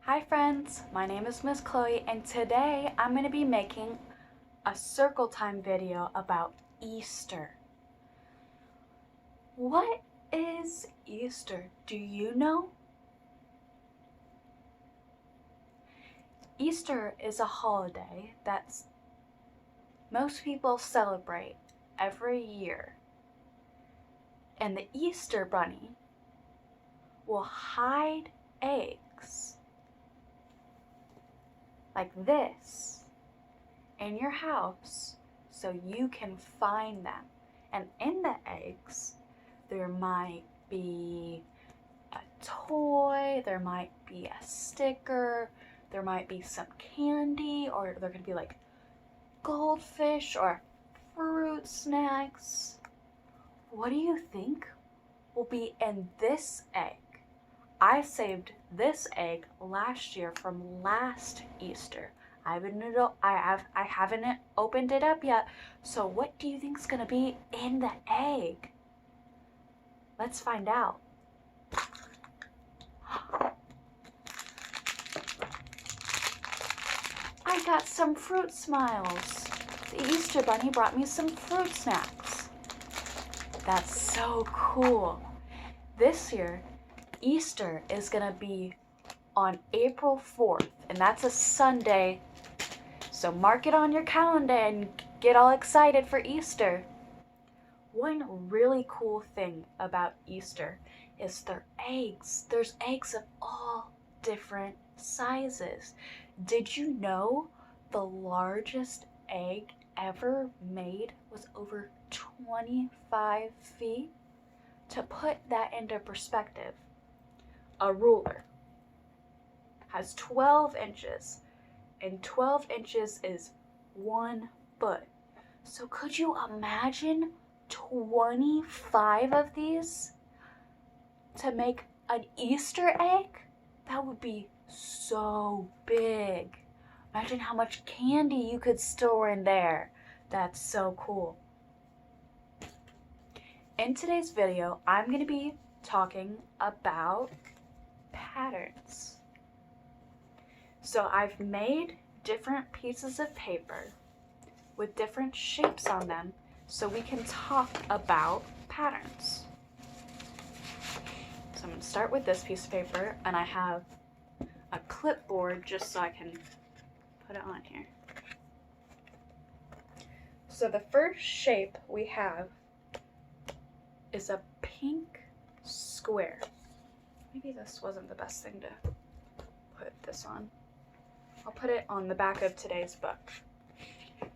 Hi friends, my name is Miss Chloe and today I'm going to be making a circle time video about Easter. What is Easter? Do you know? Easter is a holiday that most people celebrate every year. And the Easter Bunny will hide eggs like this in your house so you can find them. And in the eggs, there might be a toy, there might be a sticker, there might be some candy, or there could be like goldfish or fruit snacks. What do you think will be in this egg? I saved this egg last year from last Easter. I haven't opened it up yet. So what do you think's gonna be in the egg? Let's find out. I got some fruit smiles. The Easter Bunny brought me some fruit snacks. That's so cool. This year, Easter is gonna be on April 4th, and that's a Sunday. So mark it on your calendar and get all excited for Easter. One really cool thing about Easter is their eggs. There's eggs of all different sizes. Did you know the largest egg ever made was over 25 feet? To put that into perspective, a ruler has 12 inches, and 12 inches is 1 foot. So could you imagine 25 of these to make an Easter egg? That would be so big. Imagine how much candy you could store in there. That's so cool. In today's video, I'm going to be talking about patterns. So I've made different pieces of paper with different shapes on them so we can talk about patterns. So I'm going to start with this piece of paper, and I have a clipboard just so I can put it on here. So the first shape we have is a pink square. Maybe this wasn't the best thing to put this on. I'll put it on the back of today's book.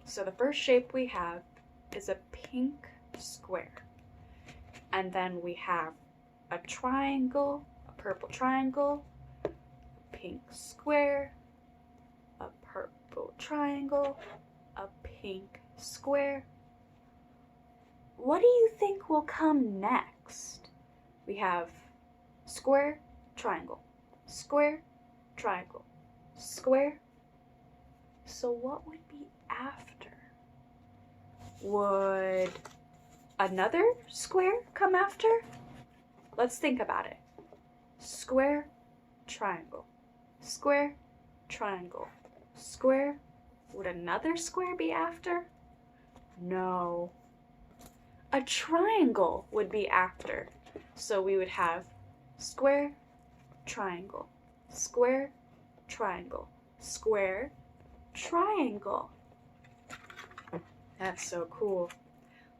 So the first shape we have is a pink square. And then we have a triangle, a purple triangle, a pink square, a purple triangle, a pink square. What do you think will come next? We have square, triangle, square, triangle, square. So what would be after? Would another square come after? Let's think about it. Square, triangle, square, triangle, square. Would another square be after? No. A triangle would be after. So we would have square, triangle, square, triangle, square, triangle. That's so cool.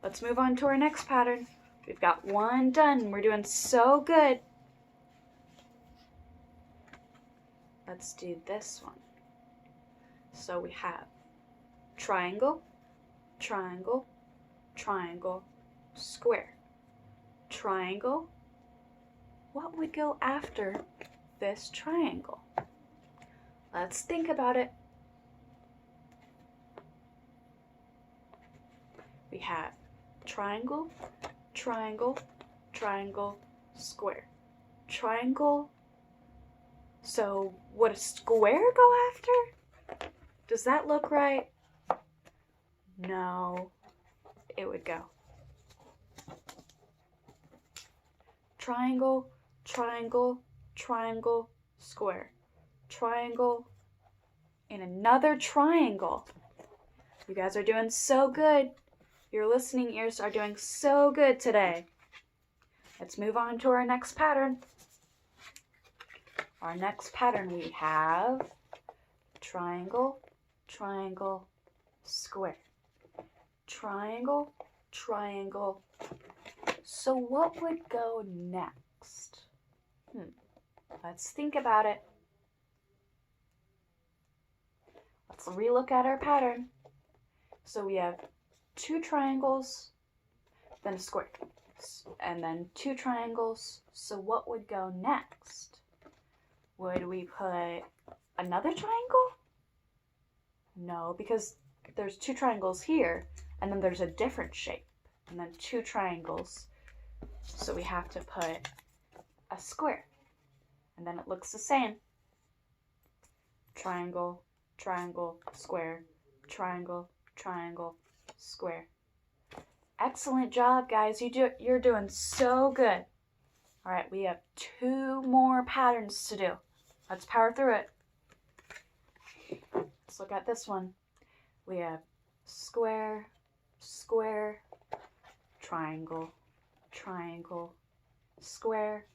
Let's move on to our next pattern. We've got one done. We're doing so good. Let's do this one. So we have triangle, triangle, triangle, square, triangle. What would go after this triangle? Let's think about it. We have triangle, triangle, triangle, square, triangle. So would a square go after? Does that look right? No, it would go triangle, triangle, triangle, square, triangle, and another triangle. You guys are doing so good. Your listening ears are doing so good today. Let's move on to our next pattern. Our next pattern, we have triangle, triangle, square. Triangle, triangle. So what would go next? Let's think about it. Let's relook at our pattern. So we have 2 triangles, then a square, and then 2 triangles. So what would go next? Would we put another triangle? No, because there's 2 triangles here, and then there's a different shape, and then 2 triangles. So we have to put a square, and then it looks the same. Triangle, triangle, square, triangle, triangle, square. Excellent job, guys. You're doing so good. All right, we have 2 more patterns to do. Let's power through it. Let's look at this one. We have square, square, triangle, triangle, square.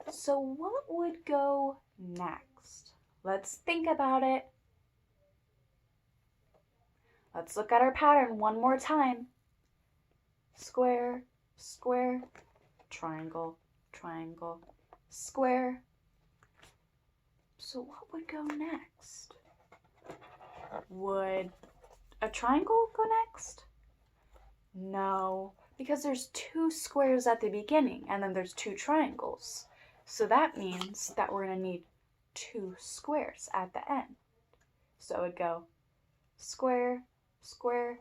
So what would go next? Let's think about it. Let's look at our pattern one more time. Square, square, triangle, triangle, square. So what would go next? Would a triangle go next? No, because there's 2 squares at the beginning and then there's 2 triangles. So that means that we're going to need 2 squares at the end. So it would go square, square,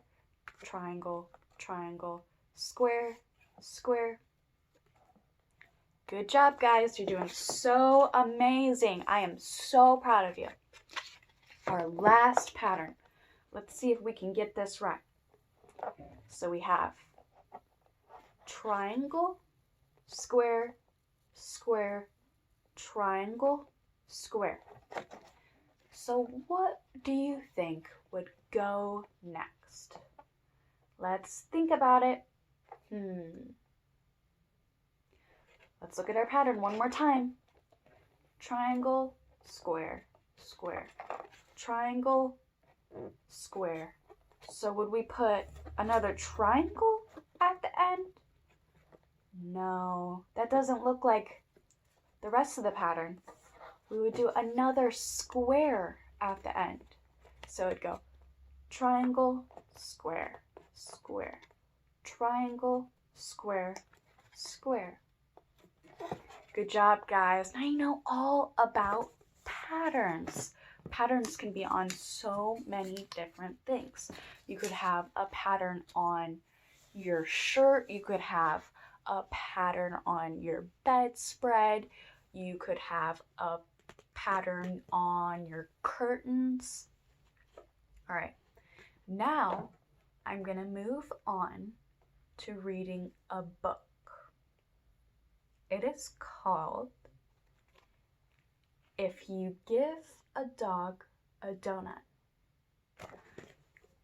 triangle, triangle, square, square. Good job, guys. You're doing so amazing. I am so proud of you. Our last pattern. Let's see if we can get this right. So we have triangle, square, square, triangle, square. So what do you think would go next? Let's think about it. Let's look at our pattern one more time. Triangle, square, square. Triangle, square. So would we put another triangle at the end? No, that doesn't look like the rest of the pattern. We would do another square at the end. So it'd go triangle, square, square, triangle, square, square. Good job, guys. Now you know all about patterns. Patterns can be on so many different things. You could have a pattern on your shirt. You could have a pattern on your bedspread. You could have a pattern on your curtains. All right, now I'm going to move on to reading a book. It is called If You Give a Dog a Donut.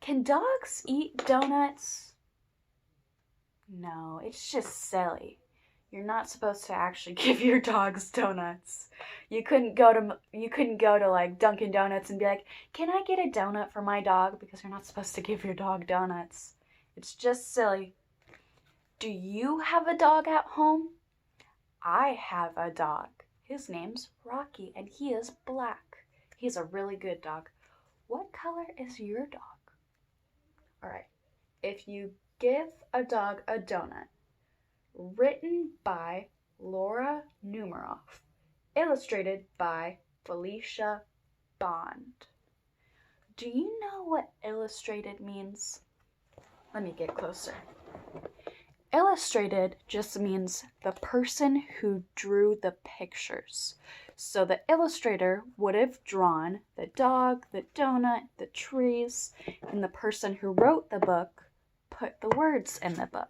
Can dogs eat donuts? No, it's just silly. You're not supposed to actually give your dogs donuts. You couldn't go to like Dunkin' Donuts and be like, "Can I get a donut for my dog?" Because you're not supposed to give your dog donuts. It's just silly. Do you have a dog at home? I have a dog. His name's Rocky and he is black. He's a really good dog. What color is your dog? All right. If You Give a Dog a Donut. Written by Laura Numeroff. Illustrated by Felicia Bond. Do you know what illustrated means? Let me get closer. Illustrated just means the person who drew the pictures. So the illustrator would have drawn the dog, the donut, the trees, and the person who wrote the book put the words in the book.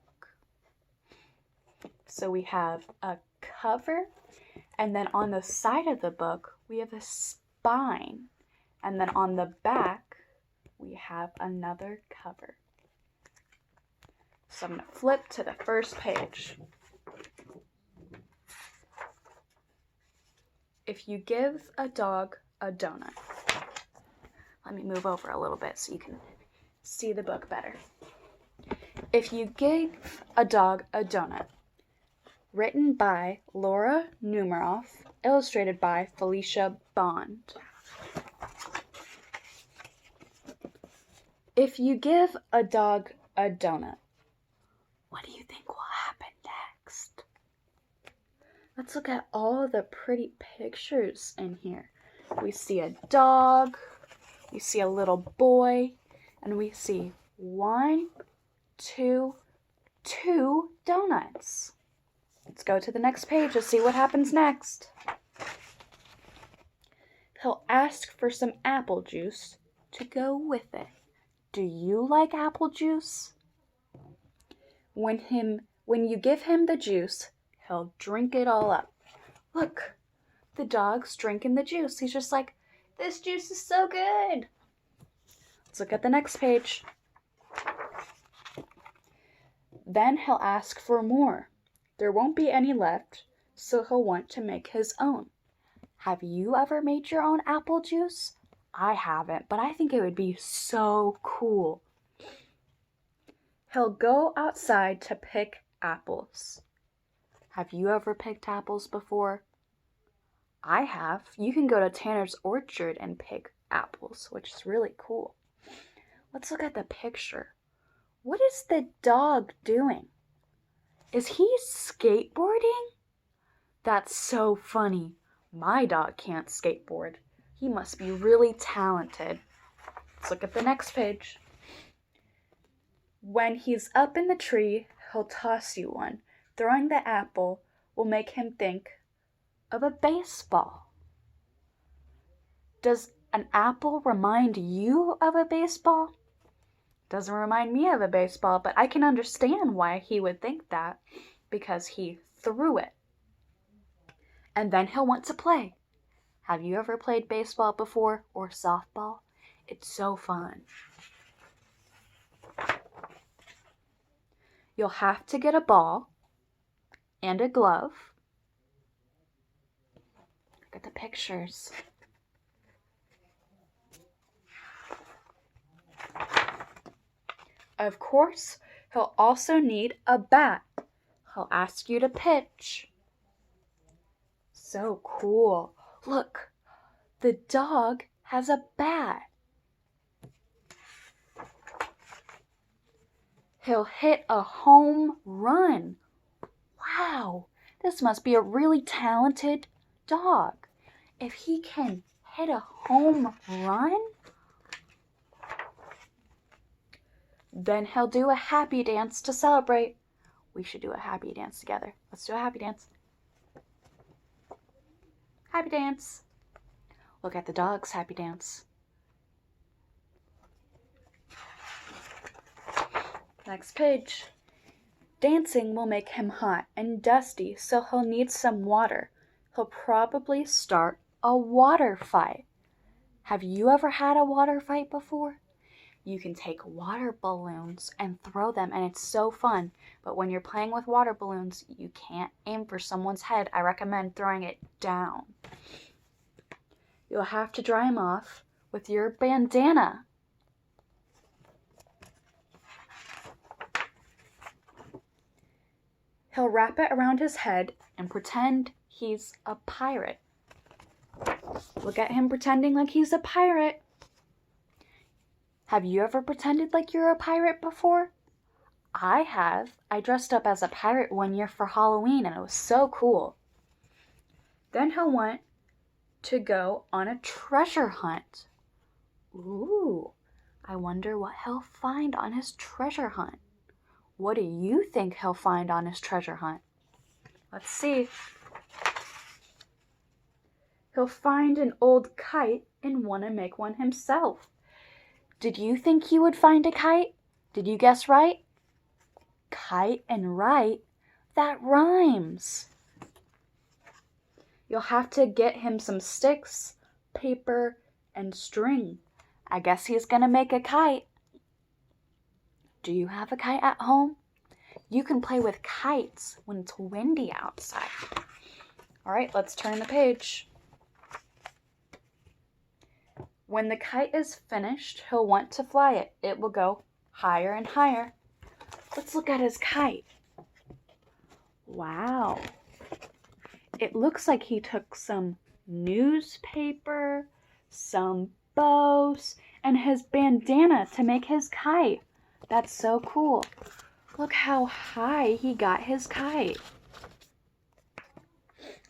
So we have a cover, and then on the side of the book, we have a spine. And then on the back, we have another cover. So I'm going to flip to the first page. If you give a dog a donut. Let me move over a little bit so you can see the book better. If you give a dog a donut, written by Laura Numeroff, illustrated by Felicia Bond. If you give a dog a donut, what do you think will happen next? Let's look at all the pretty pictures in here. We see a dog, we see a little boy, and we see 1, 2, 2 donuts. Let's go to the next page to see what happens next. He'll ask for some apple juice to go with it. Do you like apple juice? When you give him the juice, he'll drink it all up. Look, the dog's drinking the juice. He's just like, this juice is so good. Let's look at the next page. Then he'll ask for more. There won't be any left, so he'll want to make his own. Have you ever made your own apple juice? I haven't, but I think it would be so cool. He'll go outside to pick apples. Have you ever picked apples before? I have. You can go to Tanner's Orchard and pick apples, which is really cool. Let's look at the picture. What is the dog doing? Is he skateboarding? That's so funny. My dog can't skateboard. He must be really talented. Let's look at the next page. When he's up in the tree, he'll toss you one. Throwing the apple will make him think of a baseball. Does an apple remind you of a baseball? Doesn't remind me of a baseball, but I can understand why he would think that, because he threw it. And then he'll want to play. Have you ever played baseball before or softball? It's so fun. You'll have to get a ball and a glove. Look at the pictures. Of course, he'll also need a bat. He'll ask you to pitch. So cool. Look, the dog has a bat. He'll hit a home run. Wow, this must be a really talented dog. If he can hit a home run, then he'll do a happy dance to celebrate. We should do a happy dance together. Let's do a happy dance. Happy dance. Look at the dog's happy dance. Next page. Dancing will make him hot and dusty, so he'll need some water. He'll probably start a water fight. Have you ever had a water fight before? You can take water balloons and throw them, and it's so fun. But when you're playing with water balloons, you can't aim for someone's head. I recommend throwing it down. You'll have to dry him off with your bandana. He'll wrap it around his head and pretend he's a pirate. Look at him pretending like he's a pirate. Have you ever pretended like you're a pirate before? I have. I dressed up as a pirate one year for Halloween, and it was so cool. Then he'll want to go on a treasure hunt. Ooh, I wonder what he'll find on his treasure hunt. What do you think he'll find on his treasure hunt? Let's see. He'll find an old kite and want to make one himself. Did you think he would find a kite? Did you guess right? Kite and right? That rhymes. You'll have to get him some sticks, paper, and string. I guess he's gonna make a kite. Do you have a kite at home? You can play with kites when it's windy outside. All right, let's turn the page. When the kite is finished, he'll want to fly it. It will go higher and higher. Let's look at his kite. Wow. It looks like he took some newspaper, some bows, and his bandana to make his kite. That's so cool. Look how high he got his kite.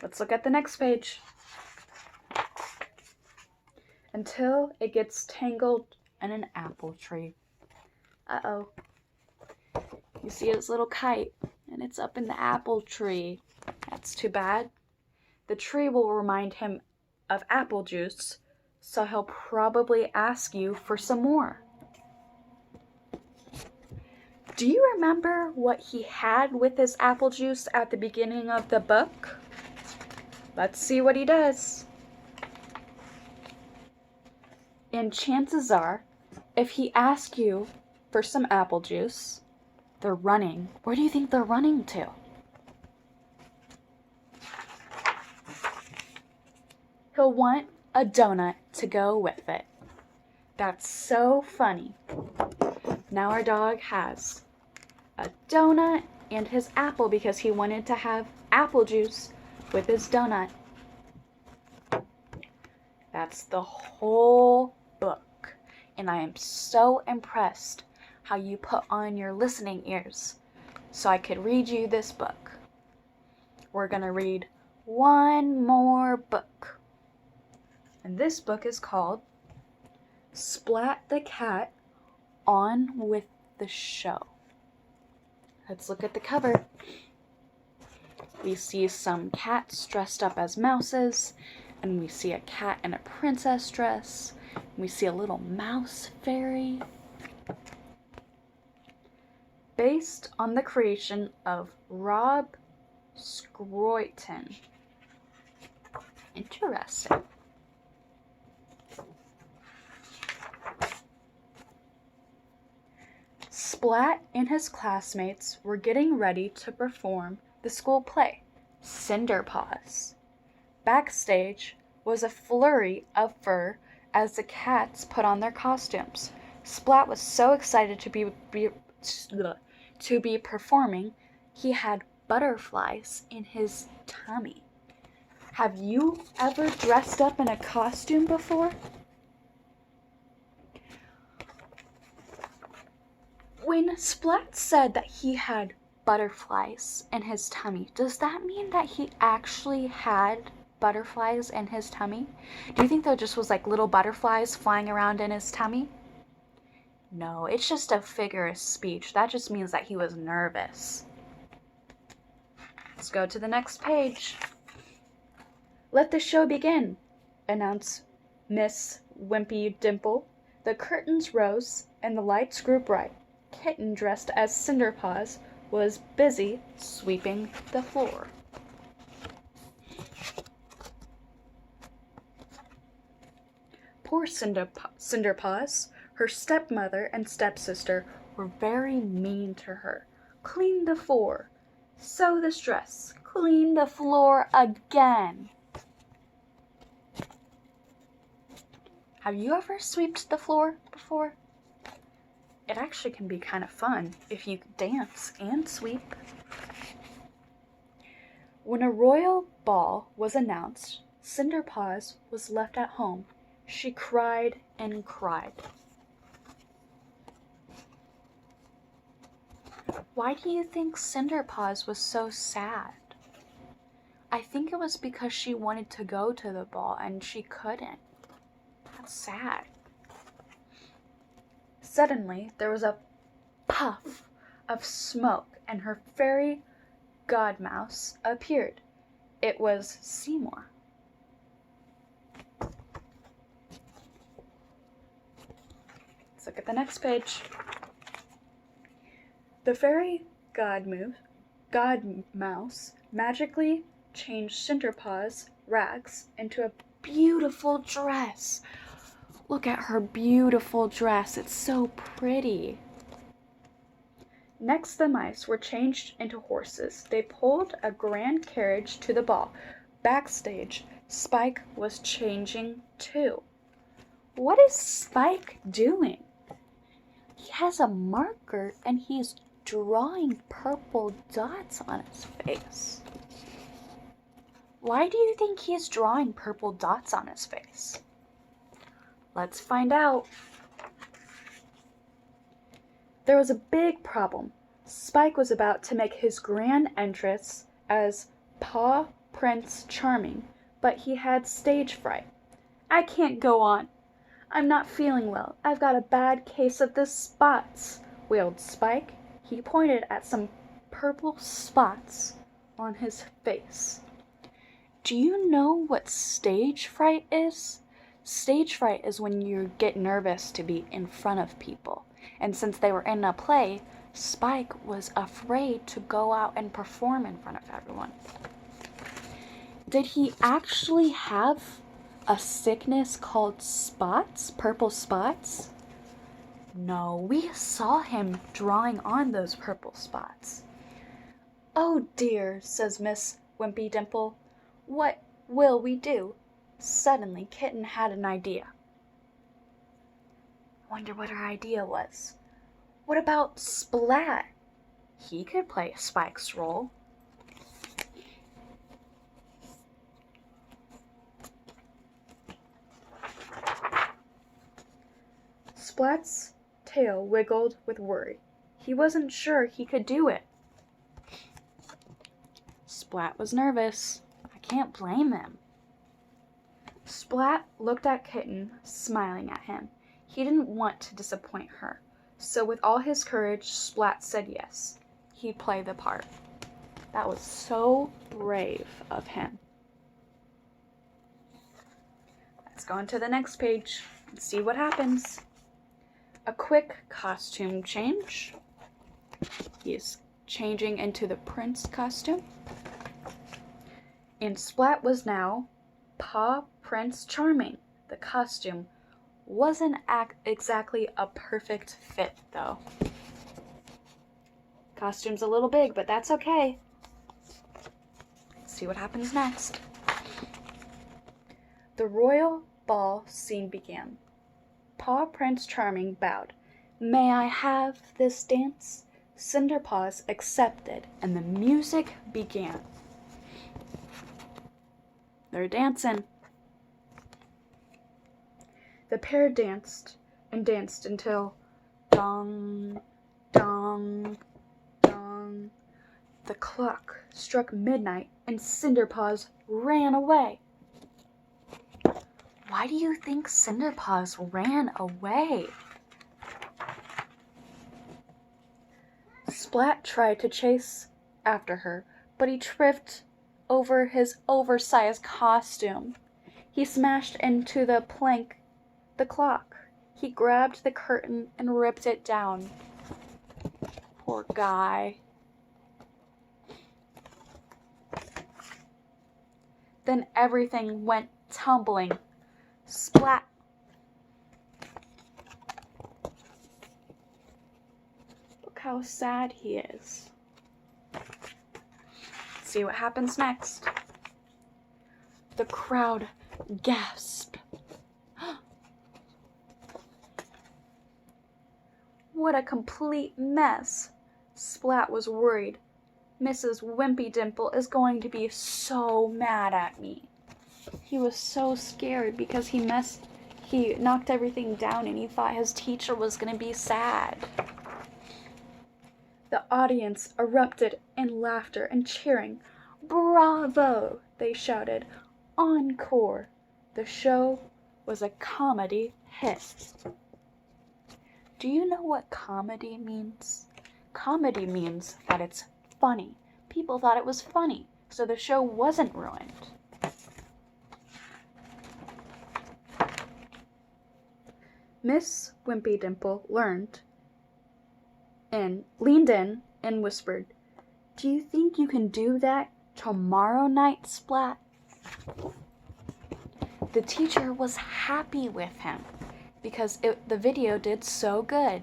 Let's look at the next page. Until it gets tangled in an apple tree. Uh-oh. You see his little kite, and it's up in the apple tree. That's too bad. The tree will remind him of apple juice, so he'll probably ask you for some more. Do you remember what he had with his apple juice at the beginning of the book? Let's see what he does. And chances are, if he asks you for some apple juice, they're running. Where do you think they're running to? He'll want a donut to go with it. That's so funny. Now our dog has a donut and his apple because he wanted to have apple juice with his donut. That's the whole book. And I am so impressed how you put on your listening ears so I could read you this book. We're going to read one more book. And this book is called Splat the Cat On with the Show. Let's look at the cover. We see some cats dressed up as mouses, and we see a cat in a princess dress. We see a little mouse fairy. Based on the creation of Rob Scruton. Interesting. Splat and his classmates were getting ready to perform the school play, Cinderpaws. Backstage was a flurry of fur as the cats put on their costumes. Splat was so excited to be performing, he had butterflies in his tummy. Have you ever dressed up in a costume before? When Splat said that he had butterflies in his tummy, does that mean that he actually had butterflies in his tummy? Do you think there just was like little butterflies flying around in his tummy? No, it's just a figure of speech. That just means that he was nervous. Let's go to the next page. Let the show begin, announced Miss Wimpy Dimple. The curtains rose and the lights grew bright. Kitten, dressed as Cinderpaws, was busy sweeping the floor. Poor Cinderpaws. Her stepmother and stepsister were very mean to her. Clean the floor. Sew this dress. Clean the floor again. Have you ever swept the floor before? It actually can be kind of fun if you dance and sweep. When a royal ball was announced, Cinderpaws was left at home. She cried and cried. Why do you think Cinderpaws was so sad? I think it was because she wanted to go to the ball and she couldn't. That's sad. Suddenly, there was a puff of smoke and her fairy godmouse appeared. It was Seymour. Let's look at the next page. The fairy godmouse magically changed Cinderpaws' rags into a beautiful dress. Look at her beautiful dress. It's so pretty. Next, the mice were changed into horses. They pulled a grand carriage to the ball. Backstage, Spike was changing too. What is Spike doing? He has a marker and he's drawing purple dots on his face. Why do you think he's drawing purple dots on his face? Let's find out. There was a big problem. Spike was about to make his grand entrance as Pa Prince Charming, but he had stage fright. I can't go on. I'm not feeling well. I've got a bad case of the spots, wailed Spike. He pointed at some purple spots on his face. Do you know what stage fright is? Stage fright is when you get nervous to be in front of people. And since they were in a play, Spike was afraid to go out and perform in front of everyone. Did he actually have a sickness called spots, purple spots? No, we saw him drawing on those purple spots. Oh dear, says Miss Wimpy Dimple. What will we do? Suddenly, Kitten had an idea. I wonder what her idea was. What about Splat? He could play Spike's role. Splat's tail wiggled with worry. He wasn't sure he could do it. Splat was nervous. I can't blame him. Splat looked at Kitten, smiling at him. He didn't want to disappoint her, so with all his courage, Splat said yes. He'd play the part. That was so brave of him. Let's go on to the next page and see what happens. A quick costume change. He is changing into the prince costume. And Splat was now Pa Prince Charming. The costume wasn't exactly a perfect fit, though. Costume's a little big, but that's okay. Let's see what happens next. The royal ball scene began. Pa Prince Charming bowed. May I have this dance? Cinderpaws accepted, and the music began. They're dancing. The pair danced and danced until dong, dong, dong. The clock struck midnight and Cinderpaws ran away. Why do you think Cinderpaws ran away? Splat tried to chase after her, but he tripped over his oversized costume. He smashed into the clock. He grabbed the curtain and ripped it down. Poor guy. Then everything went tumbling. Splat. Look how sad he is. Let's see what happens next. The crowd gasped. What a complete mess. Splat was worried. Mrs. Wimpy Dimple is going to be so mad at me. He was so scared because he knocked everything down and he thought his teacher was going to be sad. The audience erupted in laughter and cheering. Bravo, they shouted. Encore. The show was a comedy hit. Do you know what comedy means? Comedy means that it's funny. People thought it was funny, so the show wasn't ruined. Miss Wimpy Dimple leaned in and whispered, Do you think you can do that tomorrow night, Splat? the teacher was happy with him because the video did so good.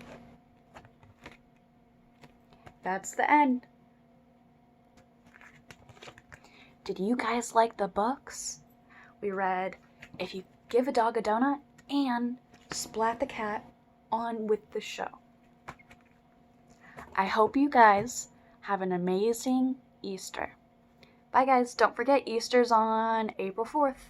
That's the end. Did you guys like the books? We read If You Give a Dog a Donut and Splat the Cat on with the show. I hope you guys have an amazing Easter. Bye guys, don't forget Easter's on April 4th.